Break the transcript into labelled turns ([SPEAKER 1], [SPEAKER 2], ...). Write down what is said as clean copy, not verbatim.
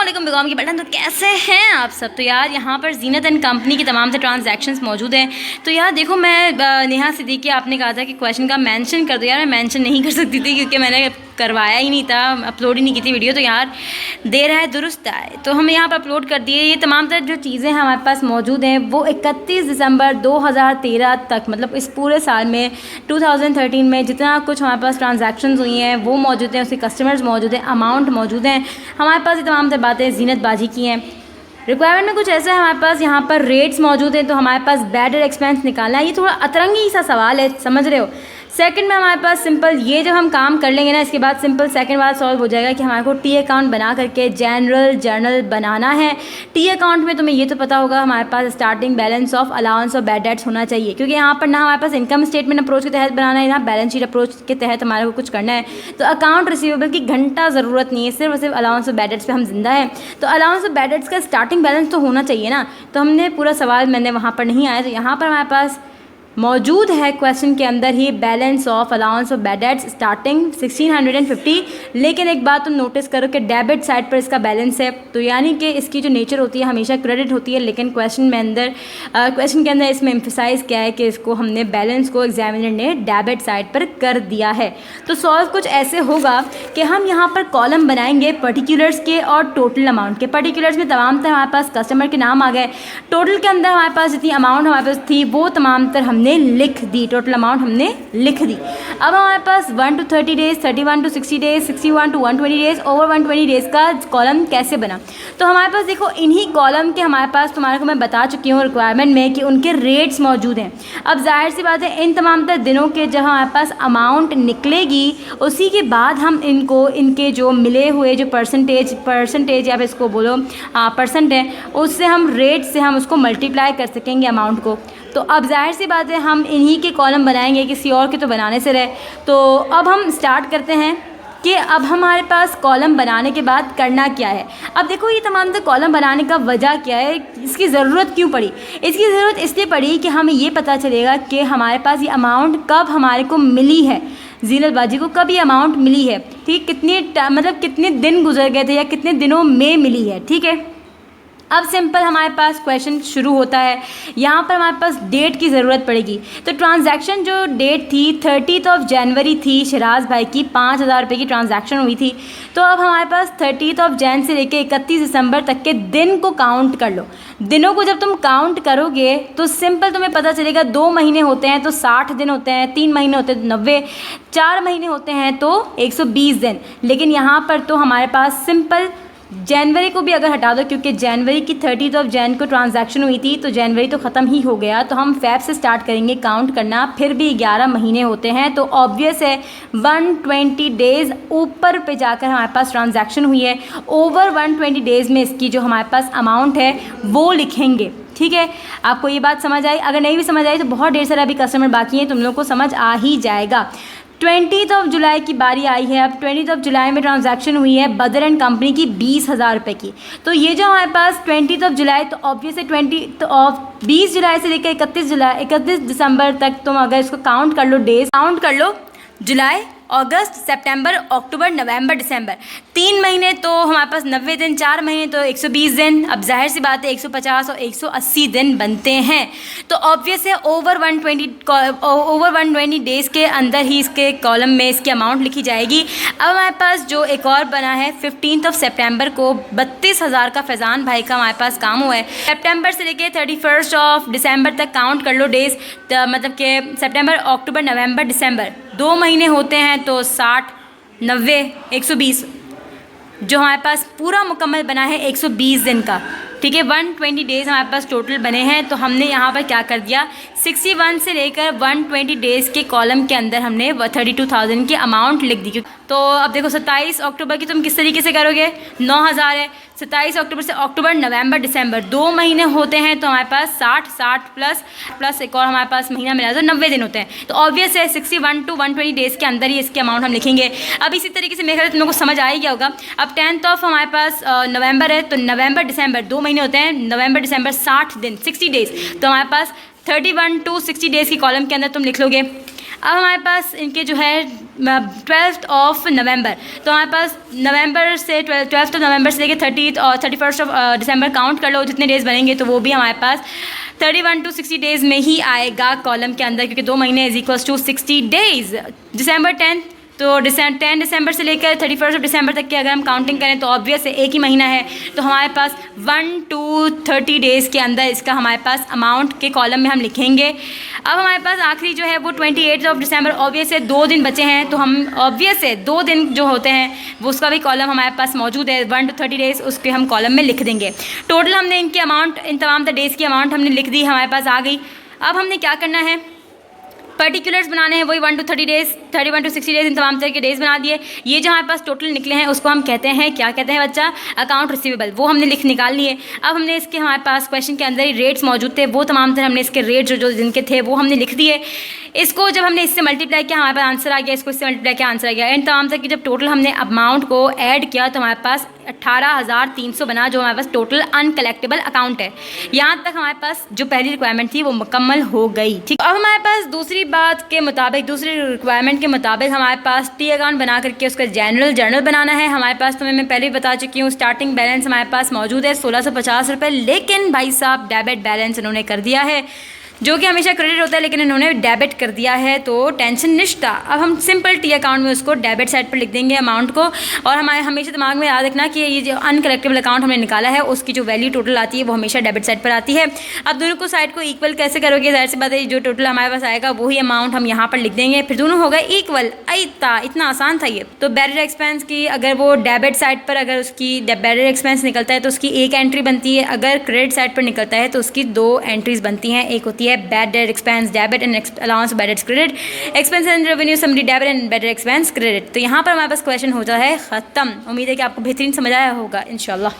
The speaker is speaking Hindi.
[SPEAKER 1] अस्सलामुअलैकुम बेगम की बटन। तो कैसे हैं आप सब। तो यार यहाँ पर जीनत एंड कंपनी के तमाम से ट्रांजैक्शंस मौजूद हैं। तो यार देखो मैं नेहा सिद्दीकी आपने कहा था कि क्वेश्चन का मेंशन कर दो। यार मैं मेंशन नहीं कर सकती थी क्योंकि मैंने करवाया ही नहीं था, अपलोड ही नहीं की थी वीडियो। तो यार दे रहा है दुरुस्त आए, तो हम यहाँ पर अपलोड कर दिए। ये तमाम तरह जो चीज़ें हमारे पास मौजूद हैं वो 31 दिसंबर 2013 तक, मतलब इस पूरे साल में 2013 में जितना कुछ हमारे पास ट्रांजैक्शंस हुई हैं वो मौजूद हैं, उसके कस्टमर्स मौजूद हैं, अमाउंट मौजूद हैं। हमारे पास ये तमाम तरह बातें जीनत बाजी की हैं। रिक्वायरमेंट में कुछ ऐसा है, हमारे पास यहाँ पर रेट्स मौजूद हैं। तो हमारे पास बैड डेट एक्सपेंस निकालना है, ये थोड़ा अतरंगी सा सवाल है, समझ रहे हो। सेकंड में हमारे पास सिंपल ये जब हम काम कर लेंगे ना, इसके बाद सिंपल सेकंड बात सॉल्व हो जाएगा कि हमारे को टी अकाउंट बना करके जनरल जर्नल बनाना है। टी अकाउंट में तुम्हें ये तो पता होगा हमारे पास स्टार्टिंग बैलेंस ऑफ अलाउंस और बैड डेट्स होना चाहिए, क्योंकि यहाँ पर ना हमारे पास इनकम स्टेटमेंट अप्रोच के तहत बनाना है ना बैलेंस शीट अप्रोच के तहत हमारे को कुछ करना है। तो अकाउंट रिसीवेबल की घंटा ज़रूरत नहीं है, सिर्फ और सिर्फ अलाउंस और बैड डेट्स पर हम जिंदा हैं। तो अलाउंस और बैड डेट्स का स्टार्टिंग बैलेंस तो होना चाहिए ना। तो हमने पूरा सवाल मैंने वहाँ पर नहीं आया, तो यहाँ पर हमारे पास मौजूद है क्वेश्चन के अंदर ही balance of allowance of bad debts starting 1650। लेकिन एक बात तुम नोटिस करो कि डेबिट साइड पर इसका बैलेंस है, तो यानी कि इसकी जो नेचर होती है हमेशा क्रेडिट होती है। लेकिन क्वेश्चन के अंदर इसमें एम्फसाइज क्या है कि इसको हमने बैलेंस को एग्जामिनर ने डेबिट साइड पर कर दिया है। तो सॉल्व कुछ ऐसे होगा कि हम यहाँ पर कॉलम बनाएंगे पर्टिकुलर्स के और टोटल अमाउंट के। पर्टिकुलर्स में तमाम तरह हमारे पास कस्टमर के नाम आ गए। टोटल के अंदर हमारे पास जितनी अमाउंट हमारे पास थी वो तमाम तरह हमने लिख दी, टोटल अमाउंट हमने लिख दी। अब हमारे पास 1 to 30 days, 31 to 60 days, 61 to 120 days, over 120 days का कॉलम कैसे बना। तो हमारे पास देखो इन्हीं कॉलम के हमारे पास तुम्हारे को मैं बता चुकी हूँ रिक्वायरमेंट में कि उनके रेट्स मौजूद हैं। अब जाहिर सी बात है इन तमाम तरह दिनों के जब हमारे पास अमाउंट निकलेगी उसी के बाद हम इनको इनके जो मिले हुए जो परसेंटेज या फिर इसको बोलो परसेंट है, उससे हम रेट से हम उसको मल्टीप्लाई कर सकेंगे अमाउंट को। तो अब जाहिर सी बात है हम इन्हीं के कॉलम बनाएंगे, किसी और के तो बनाने से रहे। तो अब हम स्टार्ट करते हैं कि अब हमारे पास कॉलम बनाने के बाद करना क्या है। अब देखो ये तमाम तो कॉलम बनाने का वजह क्या है, इसकी ज़रूरत क्यों पड़ी। इसकी ज़रूरत इसलिए पड़ी कि हमें ये पता चलेगा कि हमारे पास ये अमाउंट कब हमारे को मिली है, जीनत बाजी को कब ये अमाउंट मिली है, ठीक, कितने दिन गुजर गए थे या कितने दिनों में मिली है, ठीक है। अब सिंपल हमारे पास क्वेश्चन शुरू होता है। यहाँ पर हमारे पास डेट की ज़रूरत पड़ेगी। तो ट्रांजैक्शन जो डेट थी 30 जनवरी थी, शराज भाई की 5000 रुपये की ट्रांजैक्शन हुई थी। तो अब हमारे पास 30 जनवरी से लेकर 31 दिसंबर तक के दिन को काउंट कर लो। दिनों को जब तुम काउंट करोगे तो सिंपल तुम्हें पता चलेगा 2 महीने होते हैं तो 60 दिन होते हैं, 3 महीने होते हैं तो 90, 4 महीने होते हैं तो 120 दिन। लेकिन यहाँ पर तो हमारे पास सिंपल जनवरी को भी अगर हटा दो, क्योंकि जनवरी की 30 जनवरी को ट्रांजैक्शन हुई थी तो जनवरी तो ख़त्म ही हो गया। तो हम फेब से स्टार्ट करेंगे काउंट करना, फिर भी 11 महीने होते हैं। तो ऑब्वियस है 120 डेज़ ऊपर पे जाकर हमारे पास ट्रांजैक्शन हुई है। ओवर 120 डेज़ में इसकी जो हमारे पास अमाउंट है वो लिखेंगे, ठीक है। आपको ये बात समझ आई? अगर नहीं भी समझ आई तो बहुत ढेर सारा अभी कस्टमर बाकी हैं, तुम लोग को समझ आ ही जाएगा। 20 जुलाई की बारी आई है। अब 20 जुलाई में ट्रांजैक्शन हुई है बदर एंड कंपनी की 20,000 रुपये की। तो ये जो हमारे पास 20 जुलाई, तो ऑब्वियसली 20 जुलाई से लेकर 31 दिसंबर तक तुम अगर इसको काउंट कर लो, डेज काउंट कर लो, जुलाई, अगस्त, सितंबर, अक्टूबर, नवंबर, दिसंबर, 3 महीने तो हमारे पास 90 दिन, 4 महीने तो 120 दिन। अब जाहिर सी बात है 150 और 180 दिन बनते हैं। तो ऑब्वियस है ओवर 120 डेज़ के अंदर ही इसके कॉलम में इसकी अमाउंट लिखी जाएगी। अब हमारे पास जो एक और बना है 15 सितंबर को 32,000 का फैज़ान भाई का हमारे पास काम हुआ है। सितंबर से लेकर 31 दिसंबर तक काउंट कर लो डेज़, मतलब कि सितंबर, अक्टूबर, नवंबर, दिसंबर, 2 महीने होते हैं तो 60, 90, 120, जो हमारे पास पूरा मुकम्मल बना है 120 दिन का, ठीक है। 120 डेज़ हमारे पास टोटल बने हैं। तो हमने यहाँ पर क्या कर दिया, 61 से लेकर 120 डेज़ के कॉलम के अंदर हमने 32,000 की अमाउंट लिख दी। तो अब देखो 27 अक्टूबर की तुम किस तरीके से करोगे, 9,000 है। 27 अक्टूबर से अक्टूबर, नवंबर, दिसंबर, 2 महीने होते हैं तो हमारे पास 60 प्लस एक और हमारे पास महीना मिला तो 90 दिन होते हैं। तो ऑब्वियस है 61 to 120 डेज़ के अंदर ही इसकी अमाउंट हम लिखेंगे। अब इसी तरीके से मेरे ख्याल तुम लोगों को समझ आ ही गया होगा। अब 10 हमारे पास नवंबर है, तो नवंबर, दिसंबर, 2 महीने होते हैं, नवंबर, दिसंबर, 60 दिन, 60 डेज़, तो हमारे पास 31 to 60 डेज़ की कॉलम के अंदर तुम लिख लोगे। अब हमारे पास इनके जो है 12 नवंबर, तो हमारे पास नवंबर से 12 नवंबर से लेकर 30 और 31 दिसंबर काउंट कर लो, जितने डेज़ बनेंगे तो वो भी हमारे पास 31 to 60 डेज़ में ही आएगा कॉलम के अंदर, क्योंकि 2 महीने इज इक्वल्स टू 60 डेज़। दिसंबर 10 तो 10 दिसंबर से लेकर 31 दिसंबर तक की अगर हम काउंटिंग करें तो ऑब्वियस है एक ही महीना है, तो हमारे पास 1 to 30 डेज़ के अंदर इसका हमारे पास अमाउंट के कॉलम में हम लिखेंगे। अब हमारे पास आखिरी जो है वो 28 दिसंबर, ऑब्वियस है 2 दिन बचे हैं, तो हम ऑब्वियस है 2 दिन जो होते हैं वो उसका भी कॉलम हमारे पास मौजूद है, 1 to 30 डेज़ उसके हम कॉलम में लिख देंगे। टोटल हमने इनकी अमाउंट, इन तमाम डेज़ की अमाउंट हमने लिख दी, हमारे पास आ गई। अब हमने क्या करना है, पर्टिकुलर्स बनाने हैं, वही 1 to 30 डेज़, 31 to 60 डेज़, इन तमाम तरह के डेज़ बना दिए। ये जो हमारे पास टोटल निकले हैं उसको हम कहते हैं, क्या कहते हैं बच्चा, अकाउंट रिसीवेबल, वो हमने निकाल लिए। अब हमने इसके हमारे पास क्वेश्चन के अंदर ही रेट्स मौजूद थे, वो तमाम तरह हमने इसके रेट जो जिनके थे वो हमने लिख दिए। इसको जब हमने इससे मल्टीप्लाई किया हमारे पास आंसर आ गया, इसको इससे मल्टीप्लाई किया आंसर आ गया। इन तमाम तरह की जब टोटल हमने अमाउंट को ऐड किया तो हमारे पास 18,300 बना, जो हमारे पास टोटल अनकलेक्टेबल अकाउंट है। यहाँ तक हमारे पास जो पहली रिक्वायरमेंट थी वो मुकम्मल हो गई। ठीक, अब हमारे पास दूसरी बात के मुताबिक, दूसरी रिक्वायरमेंट के मुताबिक हमारे पास टी अकाउंट बना करके उसका जर्नल बनाना है। हमारे पास, तुम्हें मैं पहले भी बता चुकी हूँ, स्टार्टिंग बैलेंस हमारे पास मौजूद है 1650 रुपये, लेकिन भाई साहब डेबिट बैलेंस इन्होंने कर दिया है, जो कि हमेशा क्रेडिट होता है, लेकिन इन्होंने डेबिट कर दिया है, तो टेंशन निश्ता। अब हम सिंपल टी अकाउंट में उसको डेबिट साइड पर लिख देंगे अमाउंट को, और हमारे हमेशा दिमाग में याद रखना कि ये जो अनकलेक्टेबल अकाउंट हमने निकाला है उसकी जो वैल्यू टोटल आती है वो हमेशा डेबिट साइड पर आती है। अब दोनों को साइड को इक्वल कैसे करोगे, जाहिर सी बात है जो टोटल हमारे पास आएगा वही अमाउंट हम यहाँ पर लिख देंगे, फिर दोनों हो गए इक्वल। इतना आसान था ये। तो बैरियर एक्सपेंस की अगर वो डेबिट साइड पर अगर उसकी बैरियर एक्सपेंस निकलता है तो उसकी एक एंट्री बनती है, अगर क्रेडिट साइड पर निकलता है तो उसकी 2 एंट्रीज बनती हैं। एक होती है bad debt expense debit and allowance bad debt credit, expense and revenue summary debit and bad debt expense credit. तो यहाँ पर हमारे पास क्वेश्चन होता है ख़त्म। उम्मीद है कि आपको बेहतरीन समझ आया होगा इंशाल्लाह।